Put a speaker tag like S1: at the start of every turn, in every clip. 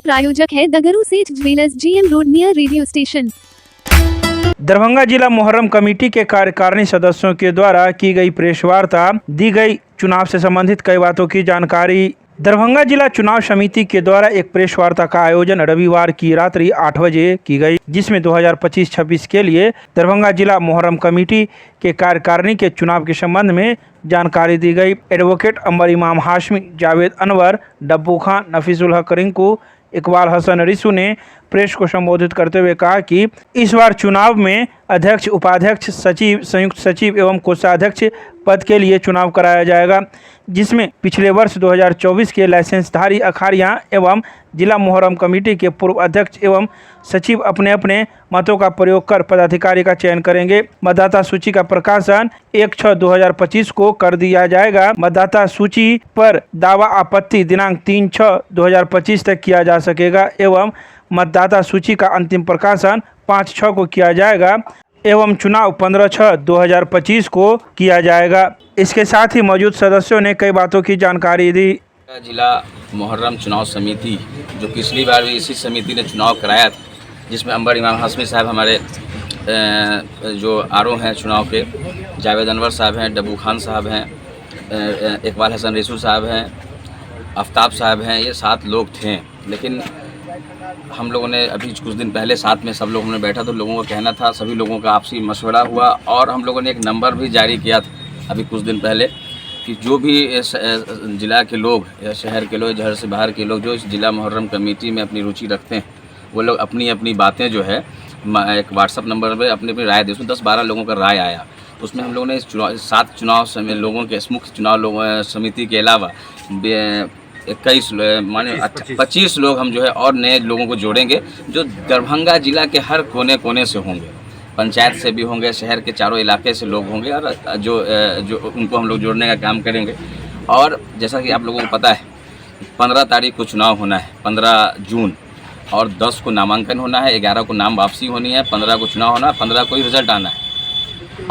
S1: प्रायोजक है दगरू सेठ jewellers, GM road, near radio station.
S2: Darbhanga जिला मुहर्रम कमेटी के कार्यकारिणी सदस्यों के द्वारा की गई प्रेस वार्ता, दी गई चुनाव से संबंधित कई बातों की जानकारी। दरभंगा जिला चुनाव समिति के द्वारा एक प्रेस वार्ता का आयोजन रविवार की रात्रि 8 बजे की गई, जिसमें 2025-26 के लिए दरभंगा जिला मुहर्रम कमेटी के कार्यकारिणी के चुनाव के संबंध में जानकारी दी गई। एडवोकेट अंबर इमाम हाशमी, जावेद अनवर, डब्बू खान, नफीसुल हक रिंकू, इकबाल हसन रिसू ने प्रेस को संबोधित करते हुए कहा कि इस बार चुनाव में अध्यक्ष, उपाध्यक्ष, सचिव, संयुक्त सचिव एवं कोषाध्यक्ष पद के लिए चुनाव कराया जाएगा, जिसमें पिछले वर्ष 2024 के लाइसेंसधारी अखाड़ियां एवं जिला मुहर्रम कमेटी के पूर्व अध्यक्ष एवं सचिव अपने अपने मतों का प्रयोग कर पदाधिकारी का चयन करेंगे। मतदाता सूची का प्रकाशन 1/6/2025 को कर दिया जाएगा। मतदाता सूची पर दावा आपत्ति दिनांक 3/6/2025 तक किया जा सकेगा एवं मतदाता सूची का अंतिम प्रकाशन 5/6 को किया जाएगा एवं चुनाव 15/6/2025 को किया जाएगा। इसके साथ ही मौजूद सदस्यों ने कई बातों की जानकारी दी।
S3: जिला मुहर्रम चुनाव समिति, जो पिछली बार भी इसी समिति ने चुनाव कराया था, जिसमें अंबर इमाम हाशमी साहब हमारे जो आरओ हैं चुनाव के, जावेद अनवर साहब हैं, डब्बू खान साहब हैं, इकबाल हसन रिसू साहब हैं, आफ्ताब साहब हैं, ये 7 लोग थे। लेकिन हम लोगों ने अभी कुछ दिन पहले साथ में सब लोगों ने बैठा तो लोगों का कहना था, सभी लोगों का आपसी मशवरा हुआ और हम लोगों ने एक नंबर भी जारी किया था अभी कुछ दिन पहले कि जो भी ज़िला के लोग या शहर के लोग, शहर से बाहर के लोग जो इस जिला मुहर्रम कमेटी में अपनी रुचि रखते हैं, वो लोग अपनी अपनी बातें जो है एक व्हाट्सअप नंबर पे अपनी अपनी राय दी। उसमें 10-12 लोगों का राय आया। उसमें हम लोगों ने इस 7 चुनाव लोगों के मुख्य चुनाव समिति के अलावा 25 लोग हम जो है और नए लोगों को जोड़ेंगे, जो दरभंगा जिला के हर कोने कोने से होंगे, पंचायत से भी होंगे, शहर के चारों इलाके से लोग होंगे और जो उनको हम लोग जोड़ने का काम करेंगे। और जैसा कि आप लोगों को पता है 15 तारीख को चुनाव होना है, 15 जून, और 10 को नामांकन होना है, 11 को नाम वापसी होनी है, 15 को चुनाव होना है, 15 को ही रिजल्ट आना है।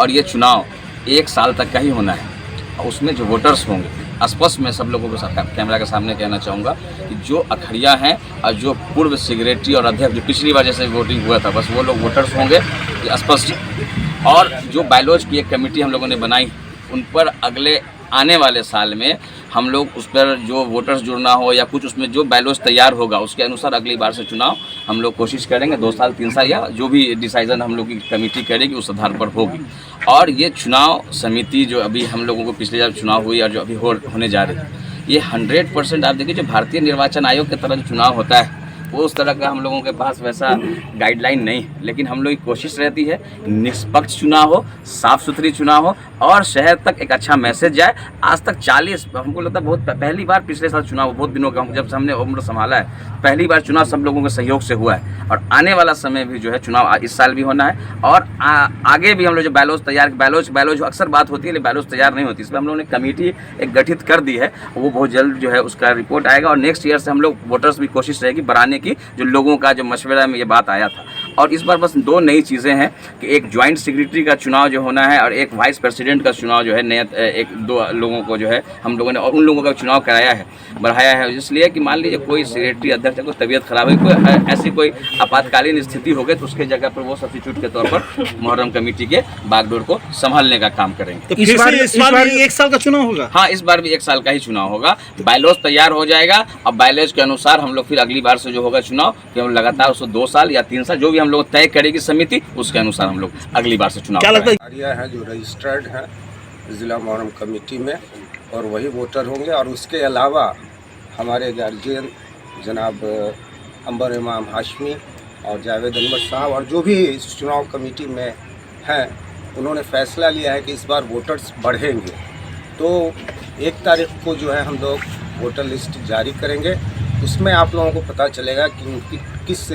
S3: और ये चुनाव 1 साल तक का ही होना है। और उसमें जो वोटर्स होंगे, स्पष्ट मैं सब लोगों को कैमरा के सामने कहना चाहूँगा कि जो अखड़िया हैं और जो पूर्व सेक्रेटरी और अध्यक्ष, जो पिछली बार जैसे वोटिंग हुआ था, बस वो लोग वोटर्स होंगे, ये स्पष्ट। और जो बायलॉज की एक कमेटी हम लोगों ने बनाई, उन पर अगले आने वाले साल में हम लोग उस पर जो वोटर्स जुड़ना हो या कुछ उसमें जो बायलॉज तैयार होगा उसके अनुसार अगली बार से चुनाव हम लोग कोशिश करेंगे। 2 साल 3 साल या जो भी डिसीजन हम लोग की कमेटी करेगी उस आधार पर होगी। और ये चुनाव समिति जो अभी हम लोगों को पिछले जब चुनाव हुई और जो अभी होने जा रही है, ये 100% आप देखिए जो भारतीय निर्वाचन आयोग की तरह जो चुनाव होता है वो उस तरह का हम लोगों के पास वैसा गाइडलाइन नहीं, लेकिन हम लोग की कोशिश रहती है निष्पक्ष चुनाव हो, साफ़ सुथरी चुनाव हो और शहर तक एक अच्छा मैसेज जाए। आज तक 40, हमको लगता है बहुत पहली बार पिछले साल चुनाव, बहुत दिनों का जब से हमने उम्र संभाला है, पहली बार चुनाव सब लोगों के सहयोग से हुआ है। और आने वाला समय भी जो है चुनाव इस साल भी होना है और आगे भी हम लोग जो बायलॉज तैयार, बायलॉज अक्सर बात होती है लेकिन बायलॉज तैयार नहीं होती, इसमें हम लोगों ने कमेटी एक गठित कर दी है, वो बहुत जल्द जो है उसका रिपोर्ट आएगा। और नेक्स्ट ईयर से हम लोग वोटर्स भी कोशिश रहेगी बढ़ाने की, जो लोगों का जो मशवरा में ये बात आया था। और इस बार बस 2 नई चीज़ें हैं कि एक ज्वाइंट सेक्रेटरी का चुनाव जो होना है और एक वाइस प्रेसिडेंट का चुनाव जो है, नया 1-2 लोगों को जो है हम लोगों ने और उन लोगों का चुनाव कराया है, बढ़ाया है। इसलिए कि मान लीजिए कोई सेक्रेटरी अध्यक्ष को तबीयत खराब है, कोई ऐसी कोई आपातकालीन स्थिति हो गई तो उसके जगह पर वो सब्स्टिट्यूट के तौर पर मुहर्रम कमेटी के बागडोर को संभालने का काम करेंगे।
S4: तो इस बार 1 साल का चुनाव होगा?
S3: हाँ, इस बार भी 1 साल का ही चुनाव होगा। बायलॉज तैयार हो जाएगा और बायलॉज के अनुसार हम लोग फिर अगली बार से जो होगा चुनाव केवल लगातार उसको 2 साल या 3 साल जो भी हम लोग तय करेगी समिति, उसके अनुसार हम लोग अगली बार से चुनाव।
S4: क्या लगता है?
S5: जो रजिस्टर्ड है जिला मुहर्रम कमेटी में और वही वोटर होंगे। और उसके अलावा हमारे गार्जियन जनाब अंबर इमाम हाशमी और जावेद अनवर साहब और जो भी इस चुनाव कमेटी में हैं, उन्होंने फैसला लिया है कि इस बार वोटर्स बढ़ेंगे। तो 1 तारीख को जो है हम लोग वोटर लिस्ट जारी करेंगे, उसमें आप लोगों को पता चलेगा कि किस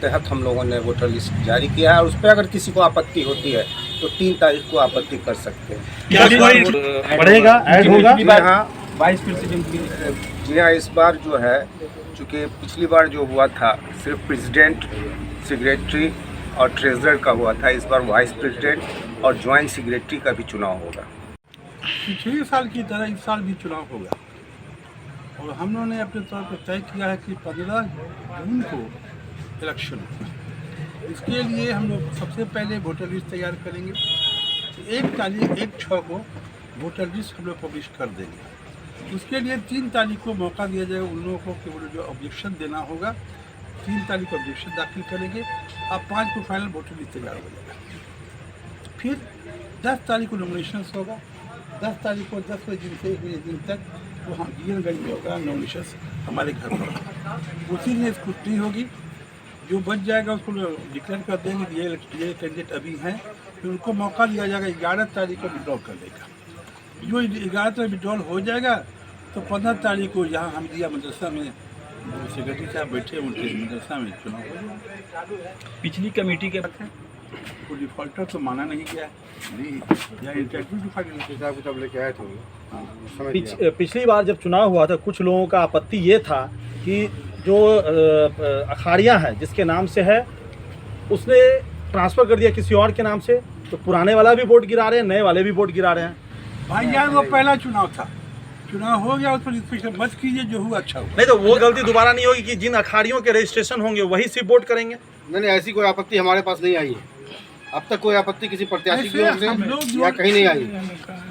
S5: तहत हम लोगों ने वोटर लिस्ट जारी किया है। और उस पर अगर किसी को आपत्ति होती है तो 3 तारीख को आपत्ति कर सकते हैं।
S4: बढ़ेगा, ऐड होगा?
S5: हाँ, वाइस प्रेसिडेंट की जी हाँ, इस बार जो है चूँकि पिछली बार जो हुआ था सिर्फ प्रेसिडेंट, सेक्रेटरी और ट्रेजरर का हुआ था, इस बार वाइस प्रेसिडेंट और ज्वाइंट सेक्रेटरी का भी चुनाव होगा।
S6: पिछले साल की तरह इस साल भी चुनाव होगा और हम लोगों ने अपने तौर पर तय किया है कि 15 जून को इलेक्शन होगा। इसके लिए हम लोग सबसे पहले वोटर लिस्ट तैयार करेंगे। 1/6 को वोटर लिस्ट हम लोग पब्लिश कर देंगे। उसके लिए 3 तारीख को मौका दिया जाएगा उन लोगों को कि वो जो ऑब्जेक्शन देना होगा 3 तारीख को ऑब्जेक्शन दाखिल करेंगे। अब 5 को फाइनल वोटर लिस्ट तैयार हो जाएगा। फिर 10 तारीख को नॉमिनेशन होगा। 10 तारीख को 10 बजे दिन से 1 बजे दिन तक वो हम जीएनगंज में होगा नॉमिनेशन हमारे घर पर। उसी दिन स्क्रूटनी होगी। जो बच जाएगा उसको डिक्लेयर कर देंगे कि ये कैंडिडेट अभी हैं। फिर उनको मौका दिया जाएगा 11 तारीख को विड्रॉल करने का। जो 11 तारीख विड्रॉल हो जाएगा तो 15 तारीख को यहाँ हम दिया मदरसा में सेक्रेटरी साहब बैठे उनके मदरसा में चुनाव हो जाएगा।
S2: पिछली कमेटी के
S6: वो डिफॉल्टर तो माना नहीं गया या इंटरव्यू
S4: हिसाब किताब लेके आए थे।
S7: पिछली बार जब चुनाव हुआ था कुछ लोगों का आपत्ति ये था कि जो अखाड़ियाँ हैं जिसके नाम से है उसने ट्रांसफ़र कर दिया किसी और के नाम से, तो पुराने वाला भी वोट गिरा रहे हैं, नए वाले भी वोट गिरा रहे हैं।
S6: भाई यार वो पहला चुनाव था, चुनाव हो गया, उस पर डिस्कशन मत कीजिए, जो हुआ अच्छा हुआ।
S7: नहीं तो वो गलती दोबारा नहीं होगी कि जिन अखाड़ियों के रजिस्ट्रेशन होंगे वही सिर्फ वोट करेंगे।
S4: नहीं, ऐसी कोई आपत्ति हमारे पास नहीं आई है। अब तक कोई आपत्ति किसी प्रत्याशी की ओर से
S6: हम लोग
S4: या कहीं नहीं आई।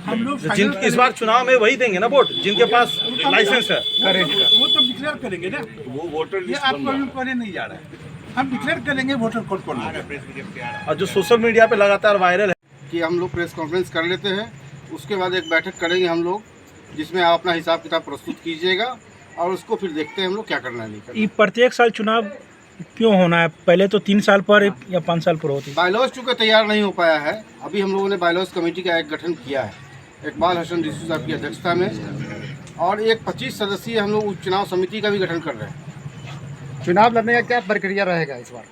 S6: हम लोग
S7: जिन इस बार चुनाव में वही देंगे ना वोट जिनके पास लाइसेंस है।
S6: वो तो डिक्लेयर करेंगे ना, वो वोटर लिस्ट आपको अभी पढ़े नहीं जा रहा है। हम डिक्लेयर करेंगे वोटर कौन है।
S7: और जो सोशल मीडिया पे लगातार वायरल है
S4: कि हम लोग प्रेस कॉन्फ्रेंस कर लेते हैं, उसके बाद एक बैठक करेंगे हम लोग जिसमें आप अपना हिसाब किताब प्रस्तुत कीजिएगा और उसको फिर देखते हैं हम लोग क्या करना है नहीं करना।
S2: ये प्रत्येक साल चुनाव क्यों होना है? पहले तो 3 साल पर या 5 साल पर होती।
S4: बायलॉज चूँकि तैयार नहीं हो पाया है, अभी हम लोगों ने बायलॉज कमेटी का एक गठन किया है इकबाल हसन रिसू साहब की अध्यक्षता में, और एक 25 सदस्यीय हम लोग उप चुनाव समिति का भी गठन कर रहे हैं।
S8: चुनाव लड़ने का क्या प्रक्रिया रहेगा इस बार?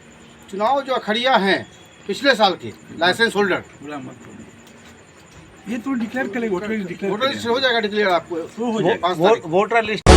S4: चुनाव जो अखड़िया हैं पिछले साल के लाइसेंस होल्डर,
S6: ये तो डिक्लेयर करेंगे, वोटर लिस्ट
S4: वोटर लिस्ट हो जाएगा डिक्लेयर आपको
S6: हो जाएगा।
S7: Voter list